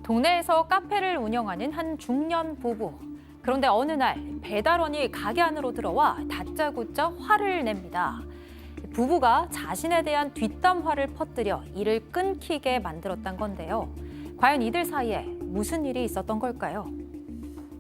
동네에서 카페를 운영하는 한 중년 부부. 그런데 어느 날 배달원이 가게 안으로 들어와 다짜고짜 화를 냅니다. 부부가 자신에 대한 뒷담화를 퍼뜨려 일을 끊기게 만들었단 건데요. 과연 이들 사이에 무슨 일이 있었던 걸까요?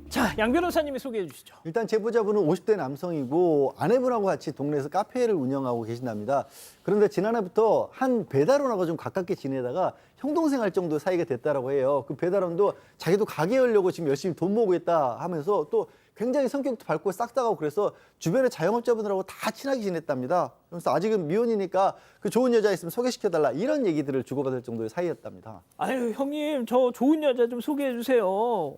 자, 양 변호사님이 소개해 주시죠. 일단 제보자분은 50대 남성이고 아내분하고 같이 동네에서 카페를 운영하고 계신답니다. 그런데 지난해부터 한 배달원하고 좀 가깝게 지내다가 형 동생 할 정도 사이가 됐다라고 해요. 그 배달원도 자기도 가게 열려고 지금 열심히 돈 모으고 있다 하면서 또 굉장히 성격도 밝고 싹싹하고 그래서 주변의 자영업자분들하고 다 친하게 지냈답니다. 그래서 아직은 미혼이니까 그 좋은 여자 있으면 소개시켜달라 이런 얘기들을 주고받을 정도의 사이였답니다. 아유, 형님, 저 좋은 여자 좀 소개해 주세요.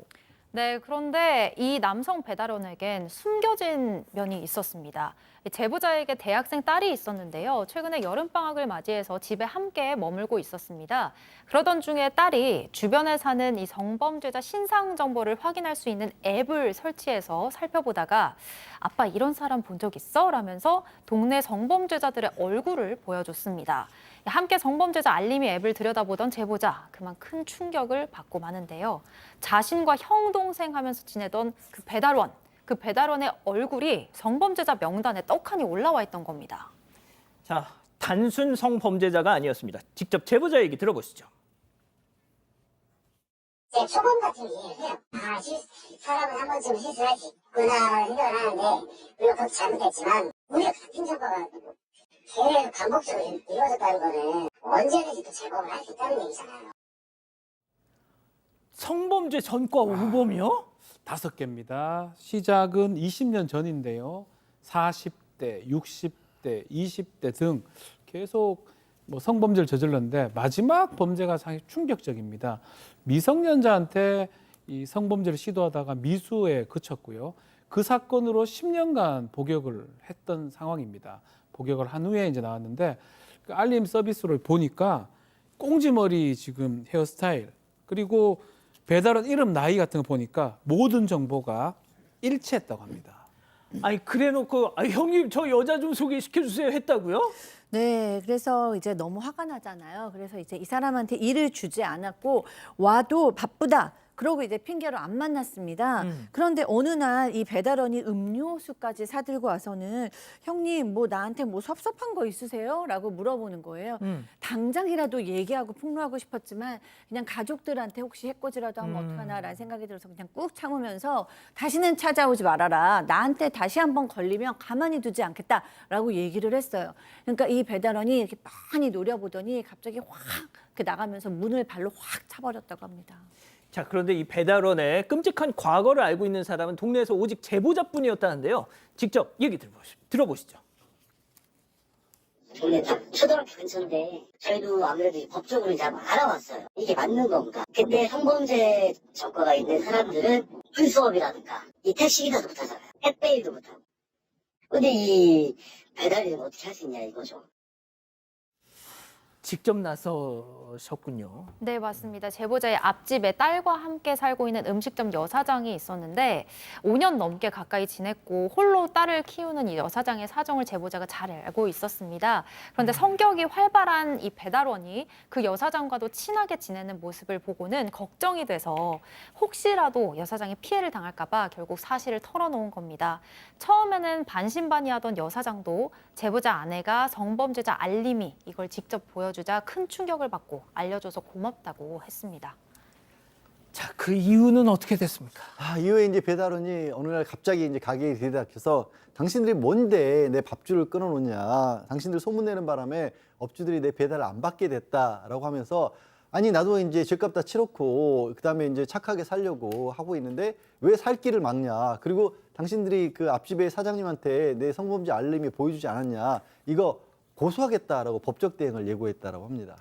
네, 그런데 이 남성 배달원에겐 숨겨진 면이 있었습니다. 제보자에게 대학생 딸이 있었는데요. 최근에 여름방학을 맞이해서 집에 함께 머물고 있었습니다. 그러던 중에 딸이 주변에 사는 이 성범죄자 신상 정보를 확인할 수 있는 앱을 설치해서 살펴보다가 아빠 이런 사람 본 적 있어? 라면서 동네 성범죄자들의 얼굴을 보여줬습니다. 함께 성범죄자 알림이 앱을 들여다보던 제보자, 그만 큰 충격을 받고 마는데요. 자신과 형, 동생 하면서 지내던 그 배달원의 얼굴이 성범죄자 명단에 떡하니 올라와 있던 겁니다. 자, 단순 성범죄자가 아니었습니다. 직접 제보자 얘기 들어보시죠. 제 초범 같은 이해를 해요. 사람은 한 번쯤 실수할 수 있구나 생각을 하는데 물론 그것도 잘못했지만 우리가 같은 정보가 계속 반복적으로 이루어졌다는 거는 언제든지 또 재범을 할 수 있다는 얘기잖아요. 성범죄 전과 우범이요? 5개입니다. 시작은 20년 전인데요. 40대, 60대, 20대 등 계속 성범죄를 저질렀는데 마지막 범죄가 상당히 충격적입니다. 미성년자한테 이 성범죄를 시도하다가 미수에 그쳤고요. 그 사건으로 10년간 복역을 했던 상황입니다. 복역을 한 후에 이제 나왔는데 그 알림 서비스를 보니까 꽁지머리 지금 헤어스타일 그리고 배달원 이름 나이 같은 거 보니까 모든 정보가 일치했다고 합니다. 아니, 그래놓고 형님 저 여자 좀 소개시켜 주세요 했다고요? 네, 그래서 이제 너무 화가 나잖아요. 그래서 이제 이 사람한테 일을 주지 않았고 와도 바쁘다. 그러고 이제 핑계로 안 만났습니다. 그런데 어느 날 이 배달원이 음료수까지 사들고 와서는 형님 뭐 나한테 뭐 섭섭한 거 있으세요? 라고 물어보는 거예요. 당장이라도 얘기하고 폭로하고 싶었지만 그냥 가족들한테 혹시 해코지라도 하면 어떡하나라는 생각이 들어서 그냥 꾹 참으면서 다시는 찾아오지 말아라. 나한테 다시 한번 걸리면 가만히 두지 않겠다라고 얘기를 했어요. 그러니까 이 배달원이 이렇게 많이 노려보더니 갑자기 확 나가면서 문을 발로 확 차버렸다고 합니다. 자, 그런데 이 배달원의 끔찍한 과거를 알고 있는 사람은 동네에서 오직 제보자뿐이었다는데요. 직접 얘기 들어보시죠. 동네 딱 초등학교 근처인데 저희도 아무래도 법적으로 이제 한번 알아봤어요. 이게 맞는 건가. 근데 성범죄 전과가 있는 사람들은 풀수업이라든가 이 택시기사도 못하잖아요. 택배일도 못하고. 근데 이 배달일은 어떻게 할 수 있냐 이거죠. 직접 나서셨군요. 네, 맞습니다. 제보자의 앞집에 딸과 함께 살고 있는 음식점 여사장이 있었는데 5년 넘게 가까이 지냈고 홀로 딸을 키우는 이 여사장의 사정을 제보자가 잘 알고 있었습니다. 그런데 성격이 활발한 이 배달원이 그 여사장과도 친하게 지내는 모습을 보고는 걱정이 돼서 혹시라도 여사장이 피해를 당할까 봐 결국 사실을 털어놓은 겁니다. 처음에는 반신반의하던 여사장도 제보자 아내가 성범죄자 알림이 이걸 직접 보여주자 큰 충격을 받고 알려줘서 고맙다고 했습니다. 자, 그 이유는 어떻게 됐습니까? 이후에 이제 배달원이 어느 날 갑자기 이제 가게에 들이닥쳐서 당신들이 뭔데 내 밥줄을 끊어놓냐. 당신들 소문내는 바람에 업주들이 내 배달을 안 받게 됐다라고 하면서 아니 나도 이제 집값 다 치렀고 그다음에 이제 착하게 살려고 하고 있는데 왜 살 길을 막냐. 그리고 당신들이 그 앞집의 사장님한테 내 성범죄 알림이 보여주지 않았냐. 이거 고소하겠다라고 법적 대응을 예고했다라고 합니다.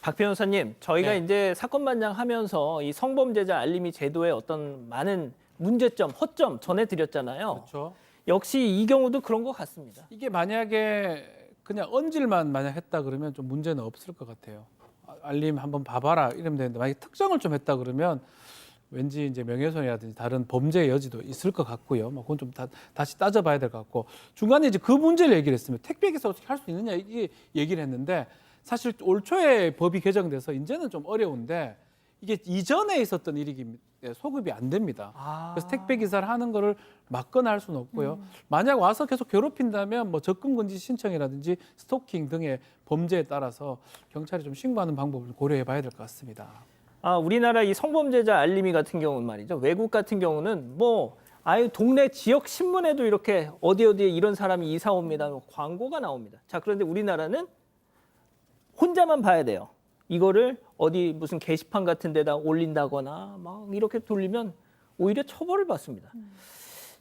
박 변호사님, 저희가 네. 이제 사건 반장하면서 이 성범죄자 알림이 제도의 어떤 많은 문제점, 허점 전해드렸잖아요. 그렇죠. 역시 이 경우도 그런 것 같습니다. 이게 만약에 그냥 언질만 만약 했다 그러면 좀 문제는 없을 것 같아요. 알림 한번 봐봐라 이러면 되는데 만약에 특정을 좀 했다 그러면 왠지 이제 명예훼손이라든지 다른 범죄의 여지도 있을 것 같고요. 그건 좀 다시 따져봐야 될 것 같고 중간에 이제 그 문제를 얘기를 했습니다. 택배기사 어떻게 할 수 있느냐 이 얘기를 했는데 사실 올 초에 법이 개정돼서 이제는 좀 어려운데 이게 이전에 있었던 일이기 때문에 소급이 안 됩니다. 아. 그래서 택배 기사를 하는 거를 막거나 할 수는 없고요. 만약 와서 계속 괴롭힌다면 뭐 접근 금지 신청이라든지 스토킹 등의 범죄에 따라서 경찰이 좀 신고하는 방법을 고려해 봐야 될 것 같습니다. 우리나라 이 성범죄자 알림이 같은 경우는 말이죠. 외국 같은 경우는 뭐 아예 동네 지역 신문에도 이렇게 어디에 이런 사람이 이사 옵니다. 광고가 나옵니다. 자, 그런데 우리나라는 혼자만 봐야 돼요. 이거를 어디 무슨 게시판 같은 데다 올린다거나 막 이렇게 돌리면 오히려 처벌을 받습니다.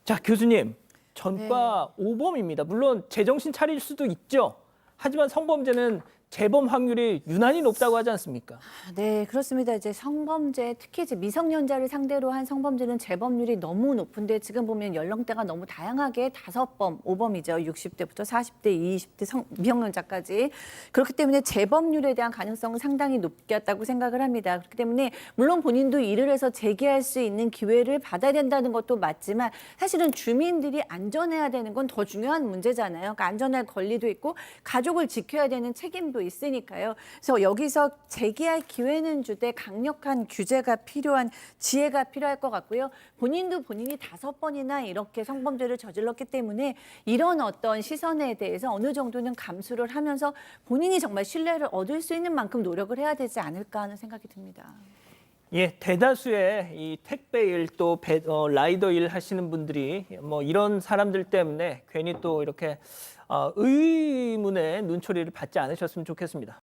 자, 교수님. 전과 오범입니다. 물론 제정신 차릴 수도 있죠. 하지만 성범죄는 재범 확률이 유난히 높다고 하지 않습니까? 네, 그렇습니다. 이제 성범죄, 특히 이제 미성년자를 상대로 한 성범죄는 재범률이 너무 높은데 지금 보면 연령대가 너무 다양하게 5범, 5범이죠. 60대부터 40대, 20대 미성년자까지. 그렇기 때문에 재범률에 대한 가능성은 상당히 높겠다고 생각을 합니다. 그렇기 때문에 물론 본인도 일을 해서 재기할 수 있는 기회를 받아야 된다는 것도 맞지만 사실은 주민들이 안전해야 되는 건 더 중요한 문제잖아요. 그러니까 안전할 권리도 있고 가족을 지켜야 되는 책임도 있으니까요. 그래서 여기서 재기할 기회는 주되 강력한 규제가 필요한 지혜가 필요할 것 같고요. 본인도 본인이 5번이나 이렇게 성범죄를 저질렀기 때문에 이런 어떤 시선에 대해서 어느 정도는 감수를 하면서 본인이 정말 신뢰를 얻을 수 있는 만큼 노력을 해야 되지 않을까 하는 생각이 듭니다. 예, 대다수의 이 택배 일 또 라이더 일 하시는 분들이 뭐 이런 사람들 때문에 괜히 또 이렇게 의문의 눈초리를 받지 않으셨으면 좋겠습니다.